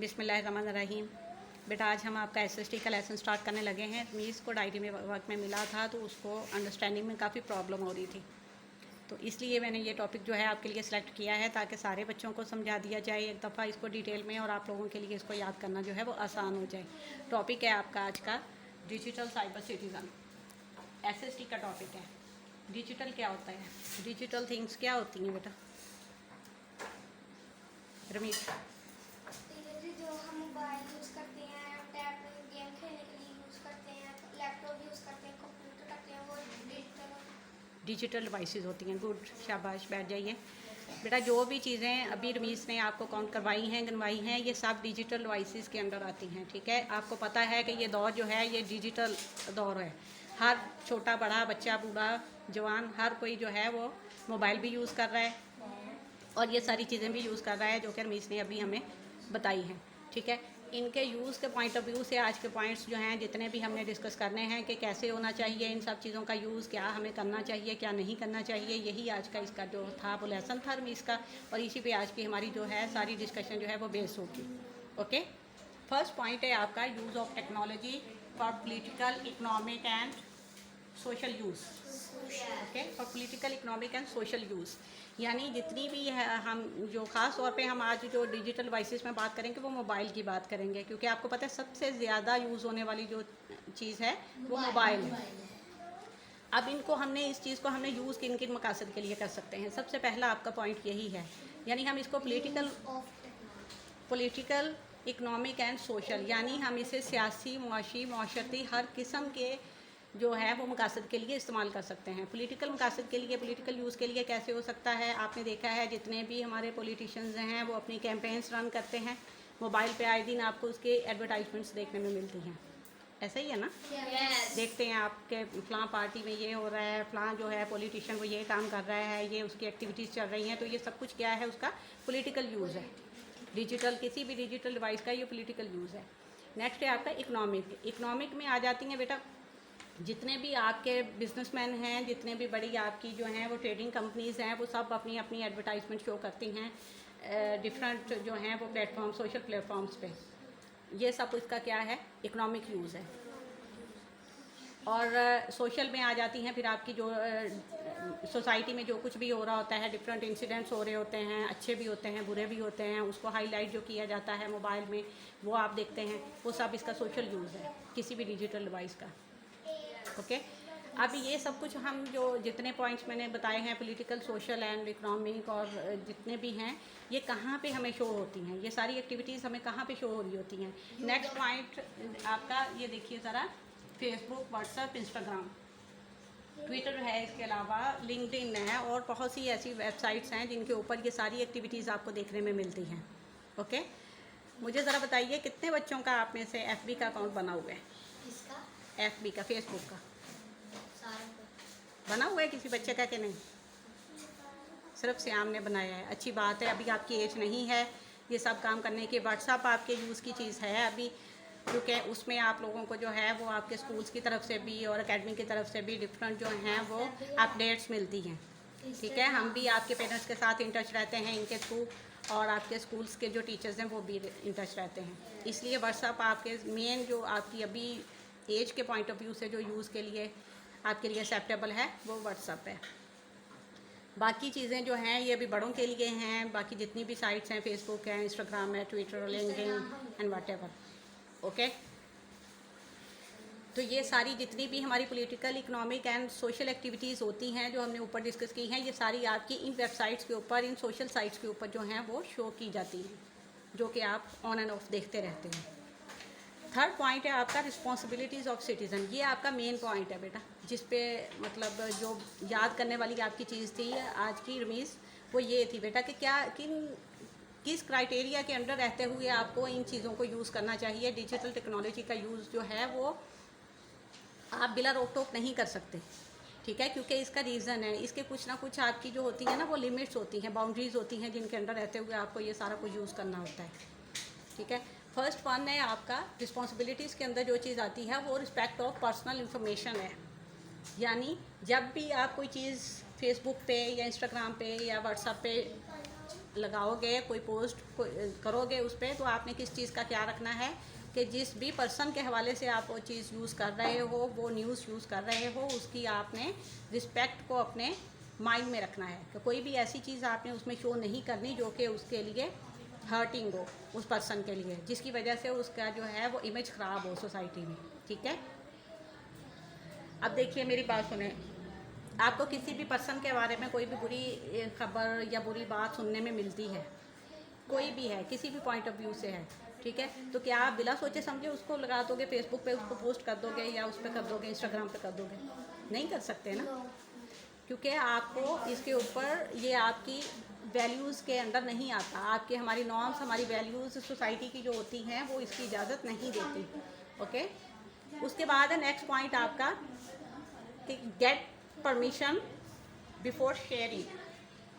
बिस्मिल्लाहिर्रहमानिर्रहीम। बेटा आज हम आपका एसएसटी का लेसन स्टार्ट करने लगे हैं। मीस को डायरी में वर्क में मिला था तो उसको अंडरस्टैंडिंग में काफ़ी प्रॉब्लम हो रही थी, तो इसलिए मैंने ये टॉपिक जो है आपके लिए सिलेक्ट किया है ताकि सारे बच्चों को समझा दिया जाए एक दफ़ा इसको डिटेल में, और आप लोगों के लिए इसको याद करना जो है वो आसान हो जाए। टॉपिक है आपका आज का डिजिटल साइबर सिटीज़न। एसएसटी का टॉपिक है। डिजिटल क्या होता है, डिजिटल थिंग्स क्या होती हैं बेटा रमीश? जो हम मोबाइल यूज़ करते हैं, टैब गेम खेलने के लिए यूज़ करते हैं, लैपटॉप यूज़ करते हैं, कंप्यूटर करते हैं, वो डिजिटल डिवाइसेस होती हैं। गुड, शाबाश, बैठ जाइए बेटा। जो भी चीज़ें अभी रमीश ने आपको काउंट करवाई हैं, गिनवाई हैं, ये सब डिजिटल डिवाइसेस के अंदर आती हैं। ठीक है, आपको पता है कि ये दौर जो है ये डिजिटल दौर है। हर छोटा बड़ा बच्चा बूढ़ा जवान हर कोई जो है वो मोबाइल भी यूज़ कर रहा है और ये सारी चीज़ें भी यूज़ कर रहा है जो कि रमीश ने अभी हमें बताई हैं। ठीक है, इनके यूज़ के पॉइंट ऑफ व्यू से आज के पॉइंट्स जो हैं जितने भी हमने डिस्कस करने हैं कि कैसे होना चाहिए इन सब चीज़ों का यूज़, क्या हमें करना चाहिए क्या नहीं करना चाहिए, यही आज का इसका जो था वो लेसन था रमीश का, और इसी पे आज की हमारी जो है सारी डिस्कशन जो है वो बेस होगी। ओके, फर्स्ट पॉइंट है आपका use of technology for political, economic and social use. Okay, for political, economic and social use, यानी जितनी भी है हम जो ख़ास तौर पे हम आज जो डिजिटल डिवाइसेस में बात करेंगे वो मोबाइल की बात करेंगे, क्योंकि आपको पता है सबसे ज़्यादा यूज़ होने वाली जो चीज़ है वो मोबाइल है। अब इनको हमने इस चीज़ को हमने यूज़ किन किन मकासद के लिए कर सकते हैं, सबसे पहला आपका पॉइंट यही है, यानी हम इसको पॉलिटिकल, इकोनॉमिक एंड सोशल, यानी हम इसे सियासी, मुआशी, माशरती हर किस्म के जो है वो मकासद के लिए इस्तेमाल कर सकते हैं। पॉलिटिकल मकासद के लिए, पॉलिटिकल यूज़ के लिए कैसे हो सकता है, आपने देखा है जितने भी हमारे पॉलिटिशियंस हैं वो अपनी कैंपेन्स रन करते हैं, मोबाइल पे आए दिन आपको उसके एडवर्टाइजमेंट्स देखने में मिलती हैं। ऐसा ही है ना? yes. देखते हैं आपके फ़लाँ पार्टी में ये हो रहा है, फ़लाँ जो है पॉलिटिशियन वो ये काम कर रहा है, ये उसकी एक्टिविटीज़ चल रही हैं, तो ये सब कुछ क्या है उसका पॉलिटिकल यूज़ है। डिजिटल, किसी भी डिजिटल डिवाइस का ये पॉलिटिकल यूज़ है। नेक्स्ट है आपका इकोनॉमिक। इकोनॉमिक में आ जाती हैं बेटा जितने भी आपके बिजनेसमैन हैं, जितने भी बड़ी आपकी जो हैं वो ट्रेडिंग कंपनीज़ हैं, वो सब अपनी अपनी एडवर्टाइजमेंट शो करती हैं डिफरेंट जो हैं वो प्लेटफॉर्म, सोशल प्लेटफॉर्म्स पे। ये सब इसका क्या है, इकोनॉमिक यूज़ है। और सोशल में आ जाती हैं फिर आपकी जो सोसाइटी में जो कुछ भी हो रहा होता है, डिफरेंट इंसिडेंट्स हो रहे होते हैं, अच्छे भी होते हैं बुरे भी होते हैं, उसको हाईलाइट जो किया जाता है मोबाइल में वो आप देखते हैं, वो सब इसका सोशल यूज़ है किसी भी डिजिटल डिवाइस का। ओके, अब ये सब कुछ हम जो जितने पॉइंट्स मैंने बताए हैं पॉलिटिकल, सोशल एंड इकोनॉमिक और जितने भी हैं, ये कहाँ पे हमें शो होती हैं, ये सारी एक्टिविटीज़ हमें कहाँ पे शो हो रही होती हैं। नेक्स्ट पॉइंट आपका ये देखिए ज़रा, फेसबुक, व्हाट्सएप, इंस्टाग्राम, ट्विटर है, इसके अलावा लिंक्डइन है और बहुत सी ऐसी वेबसाइट्स हैं जिनके ऊपर ये सारी एक्टिविटीज़ आपको देखने में मिलती हैं। ओके, मुझे ज़रा बताइए कितने बच्चों का आप में से FB का अकाउंट बना हुआ है? FB का, फेसबुक का बना हुआ है किसी बच्चे का कि नहीं? सिर्फ श्याम ने बनाया है, अच्छी बात है। अभी आपकी एज नहीं है ये सब काम करने की। व्हाट्सएप आपके यूज़ की चीज़ है अभी, क्योंकि उसमें आप लोगों को जो है वो आपके स्कूल्स की तरफ से भी और एकेडमी की तरफ से भी डिफरेंट जो हैं वो अपडेट्स मिलती हैं। ठीक है, हम भी आपके पेरेंट्स के साथ इन टच रहते हैं इनके थ्रू, और आपके स्कूल्स के जो टीचर्स हैं वो भी इन टच रहते हैं, इसलिए व्हाट्सएप आपके मेन जो आपकी अभी एज के पॉइंट ऑफ व्यू से जो यूज़ के लिए आपके लिए एक्सेप्टेबल है वो व्हाट्सएप है। बाकी चीज़ें जो हैं ये अभी बड़ों के लिए हैं, बाकी जितनी भी साइट्स हैं, फेसबुक है, इंस्टाग्राम है, Twitter, LinkedIn and whatever. Okay, तो ये सारी जितनी भी हमारी political, economic and social activities होती हैं जो हमने ऊपर डिस्कस की हैं, ये सारी आपकी इन वेबसाइट्स के ऊपर, इन सोशल साइट्स के ऊपर जो हैं वो शो की जाती हैं, जो कि आप ऑन एंड ऑफ देखते रहते हैं। थर्ड पॉइंट है आपका रिस्पॉन्सिबिलिटीज़ ऑफ सिटीज़न। ये आपका मेन पॉइंट है बेटा, जिस पे मतलब जो याद करने वाली आपकी चीज़ थी आज की रमीज़, वो ये थी बेटा कि किस क्राइटेरिया के अंडर रहते हुए आपको इन चीज़ों को यूज़ करना चाहिए। डिजिटल टेक्नोलॉजी का यूज़ जो है वो आप बिला रोक टोक नहीं कर सकते। ठीक है, क्योंकि इसका रीज़न है, इसके कुछ ना कुछ आपकी जो होती है ना वो लिमिट्स होती हैं, बाउंड्रीज़ होती हैं जिनके अंडर रहते हुए आपको ये सारा कुछ यूज़ करना होता है। ठीक है, फर्स्ट वन है आपका रिस्पॉन्सिबिलिटीज़ के अंदर जो चीज़ आती है वो रिस्पेक्ट ऑफ पर्सनल इंफॉर्मेशन है, यानी जब भी आप कोई चीज़ फेसबुक पे या इंस्टाग्राम पे या व्हाट्सएप पे लगाओगे, कोई पोस्ट करोगे उस पर, तो आपने किस चीज़ का क्या रखना है कि जिस भी पर्सन के हवाले से आप वो चीज़ यूज़ कर रहे हो, वो न्यूज़ यूज़ कर रहे हो, उसकी आपने रिस्पेक्ट को अपने माइंड में रखना है कि कोई भी ऐसी चीज़ आपने उसमें शो नहीं करनी जो कि उसके लिए हर्टिंग हो, उस पर्सन के लिए, जिसकी वजह से उसका जो है वो इमेज ख़राब हो सोसाइटी में। ठीक है, अब देखिए मेरी बात सुने, आपको किसी भी पर्सन के बारे में कोई भी बुरी खबर या बुरी बात सुनने में मिलती है, कोई भी है, किसी भी पॉइंट ऑफ व्यू से है, ठीक है, तो क्या आप बिना सोचे समझे उसको लगा दोगे फेसबुक पे, उसको पोस्ट कर दोगे या उस पर कर दोगे, इंस्टाग्राम पे कर दोगे? नहीं कर सकते ना, क्योंकि आपको इसके ऊपर, ये आपकी वैल्यूज़ के अंदर नहीं आता। आपके, हमारी नॉर्म्स, हमारी वैल्यूज़ सोसाइटी की जो होती हैं वो इसकी इजाज़त नहीं देती। ओके, उसके बाद है नेक्स्ट पॉइंट आपका कि get permission before sharing.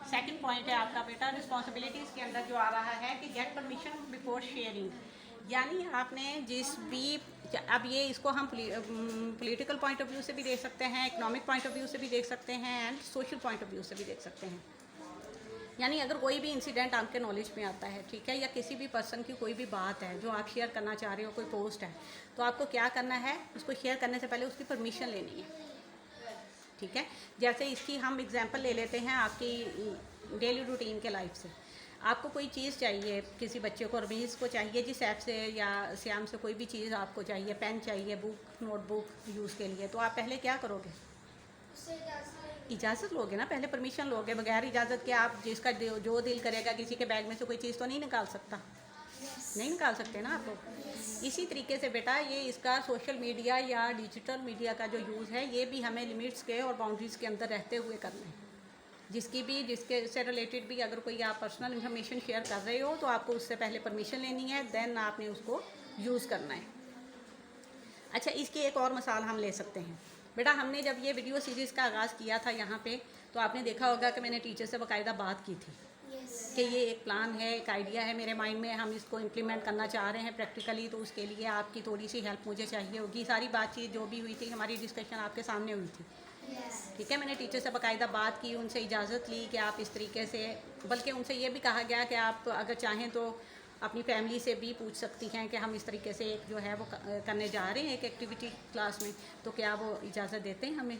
Second point है आपका बेटा रिस्पॉन्सिबिलिटीज़ के अंदर जो आ रहा है कि गेट परमिशन बिफोर शेयरिंग, यानी आपने जिस भी, अब ये इसको हम पॉलिटिकल पॉइंट ऑफ व्यू से भी देख सकते हैं, इकोनॉमिक पॉइंट ऑफ व्यू से भी देख सकते हैं, and social point of view से भी देख सकते हैं। यानी अगर कोई भी इंसिडेंट आपके नॉलेज में आता है, ठीक है, या किसी भी पर्सन की कोई भी बात है जो आप शेयर करना चाह रहे हो, कोई पोस्ट है, तो आपको क्या करना है, उसको शेयर करने से पहले उसकी परमिशन लेनी है। ठीक है, जैसे इसकी हम एग्जांपल ले लेते हैं आपकी डेली रूटीन के लाइफ से। आपको कोई चीज़ चाहिए, किसी बच्चे को, रमीज़ को चाहिए जिस ऐप से या श्याम से कोई भी चीज़ आपको चाहिए, पेन चाहिए, बुक, नोटबुक यूज़ के लिए, तो आप पहले क्या करोगे? उससे इजाज़त लोगे ना, पहले परमिशन लोगे। बगैर इजाज़त के आप जिसका जो दिल करेगा किसी के बैग में से कोई चीज़ तो नहीं निकाल सकता, नहीं निकाल सकते ना आप लोग। इसी तरीके से बेटा ये इसका सोशल मीडिया या डिजिटल मीडिया का जो यूज़ है, ये भी हमें लिमिट्स के और बाउंड्रीज़ के अंदर रहते हुए करना है। जिसके से रिलेटेड भी अगर कोई आप पर्सनल इन्फॉर्मेशन शेयर कर रहे हो, तो आपको उससे पहले परमिशन लेनी है, देन आपने उसको यूज़ करना है। अच्छा, इसकी एक और मिसाल हम ले सकते हैं बेटा। हमने जब ये वीडियो सीरीज़ का आगाज़ किया था यहाँ पे, तो आपने देखा होगा कि मैंने टीचर से बाकायदा बात की थी कि ये एक प्लान है, एक आइडिया है मेरे माइंड में, हम इसको इम्प्लीमेंट करना चाह रहे हैं प्रैक्टिकली, तो उसके लिए आपकी थोड़ी सी हेल्प मुझे चाहिए होगी। सारी बातचीत जो भी हुई थी, हमारी डिस्कशन आपके सामने हुई थी। ठीक है, मैंने टीचर से बाकायदा बात की, उनसे इजाज़त ली कि आप इस तरीके से, बल्कि उनसे ये भी कहा गया कि आप अगर चाहें तो अपनी फैमिली से भी पूछ सकती हैं कि हम इस तरीके से एक जो है वो करने जा रहे हैं एक एक्टिविटी क्लास में, तो क्या वो इजाज़त देते हैं हमें?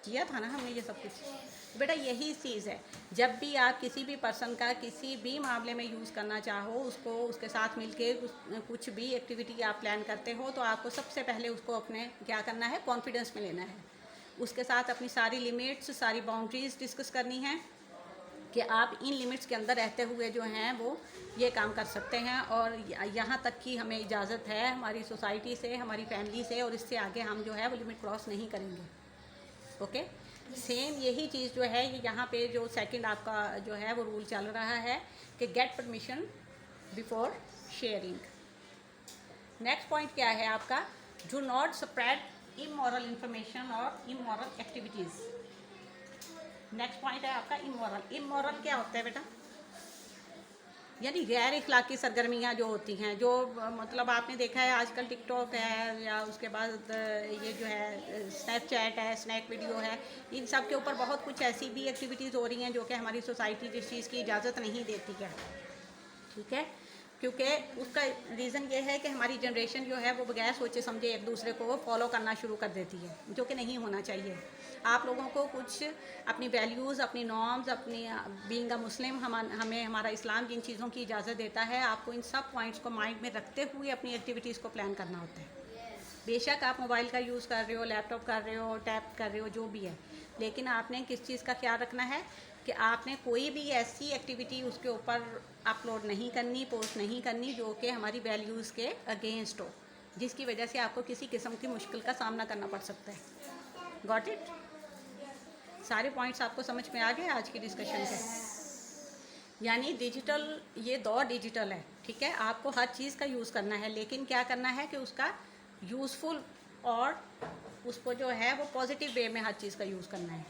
किया था ना हमने ये सब कुछ। बेटा यही चीज़ है, जब भी आप किसी भी पर्सन का किसी भी मामले में यूज़ करना चाहो, उसको उसके साथ मिलके कुछ भी एक्टिविटी आप प्लान करते हो, तो आपको सबसे पहले उसको अपने क्या करना है, कॉन्फिडेंस में लेना है। उसके साथ अपनी सारी लिमिट्स, सारी बाउंड्रीज़ डिस्कस करनी है कि आप इन लिमिट्स के अंदर रहते हुए जो हैं वो ये काम कर सकते हैं, और यहाँ तक कि हमें इजाज़त है हमारी सोसाइटी से, हमारी फैमिली से, और इससे आगे हम जो है वो लिमिट क्रॉस नहीं करेंगे। ओके, सेम यही चीज़ जो है यहाँ पे जो सेकंड आपका जो है वो रूल चल रहा है कि get permission before sharing. Next point क्या है आपका? Do not spread immoral information और इमोरल एक्टिविटीज़। नेक्स्ट पॉइंट है आपका इमोरल। इमोरल क्या होता है बेटा? यानी गैर इखलाकी सरगर्मियाँ जो होती हैं, जो मतलब आपने देखा है आजकल टिकटॉक है, या उसके बाद ये जो है स्नैपचैट है, स्नैक वीडियो है, इन सब के ऊपर बहुत कुछ ऐसी भी एक्टिविटीज़ हो रही हैं जो कि हमारी सोसाइटी जिस चीज़ की इजाज़त नहीं देती है। ठीक है, क्योंकि उसका रीज़न ये है कि हमारी जनरेशन जो है वो बगैर सोचे समझे एक दूसरे को फॉलो करना शुरू कर देती है, जो कि नहीं होना चाहिए। आप लोगों को कुछ अपनी वैल्यूज़, अपनी नॉर्म्स, अपनी बीइंग अ मुस्लिम, हमें हमारा इस्लाम जिन चीज़ों की इजाज़त देता है, आपको इन सब पॉइंट्स को माइंड में रखते हुए अपनी एक्टिविटीज़ को प्लान करना होता है। बेशक आप मोबाइल का यूज़ कर रहे हो, लैपटॉप कर रहे हो, टैब कर रहे हो, जो भी है, लेकिन आपने किस चीज़ का ख्याल रखना है कि आपने कोई भी ऐसी एक्टिविटी उसके ऊपर अपलोड नहीं करनी, पोस्ट नहीं करनी जो कि हमारी वैल्यूज़ के अगेंस्ट हो, जिसकी वजह से आपको किसी किस्म की मुश्किल का सामना करना पड़ सकता है। Got it? सारे पॉइंट्स आपको समझ में आ गए आज की डिस्कशन के? यानी डिजिटल, ये दौर डिजिटल है, ठीक है, आपको हर चीज़ का यूज़ करना है, लेकिन क्या करना है कि उसका यूज़फुल और उसको जो है वो पॉजिटिव वे में हर चीज़ का यूज़ करना है।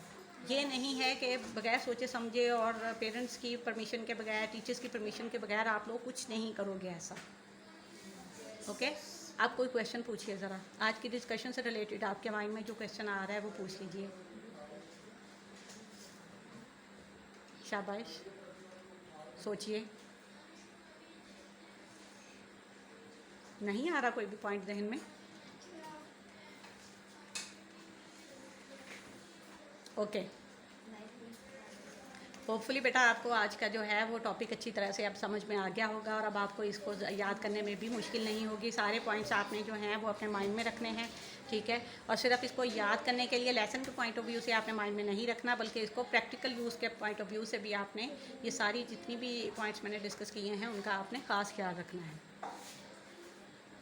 ये नहीं है कि बगैर सोचे समझे और पेरेंट्स की परमिशन के बगैर, टीचर्स की परमिशन के बगैर आप लोग कुछ नहीं करोगे ऐसा। ओके, आप कोई क्वेश्चन पूछिए ज़रा, आज की डिस्कशन से रिलेटेड आपके माइंड में जो क्वेश्चन आ रहा है वो पूछ लीजिए। शाबाश। सोचिए, नहीं आ रहा कोई भी पॉइंट जहन में? ओके, होपफुली बेटा आपको आज का जो है वो टॉपिक अच्छी तरह से अब समझ में आ गया होगा और अब आपको इसको याद करने में भी मुश्किल नहीं होगी। सारे पॉइंट्स आपने जो हैं वो अपने माइंड में रखने हैं, ठीक है। और सिर्फ इसको याद करने के लिए लेसन के पॉइंट ऑफ व्यू से आपने माइंड में नहीं रखना, बल्कि इसको प्रैक्टिकल यूज़ के पॉइंट ऑफ व्यू से भी आपने ये सारी जितनी भी पॉइंट्स मैंने डिस्कस किए हैं उनका आपने खास ख्याल रखना है।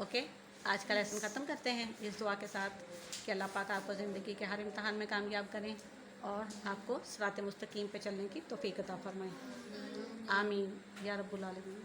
ओके, आज का लेसन ख़त्म करते हैं इस दुआ के साथ कि अल्लाह पाक आपको ज़िंदगी के हर इम्तहान में कामयाब करें और आपको सिरात मुस्तकीम पे चलने की तौफीक अता फरमाएं। आमीन या रब्बुल आलमीन।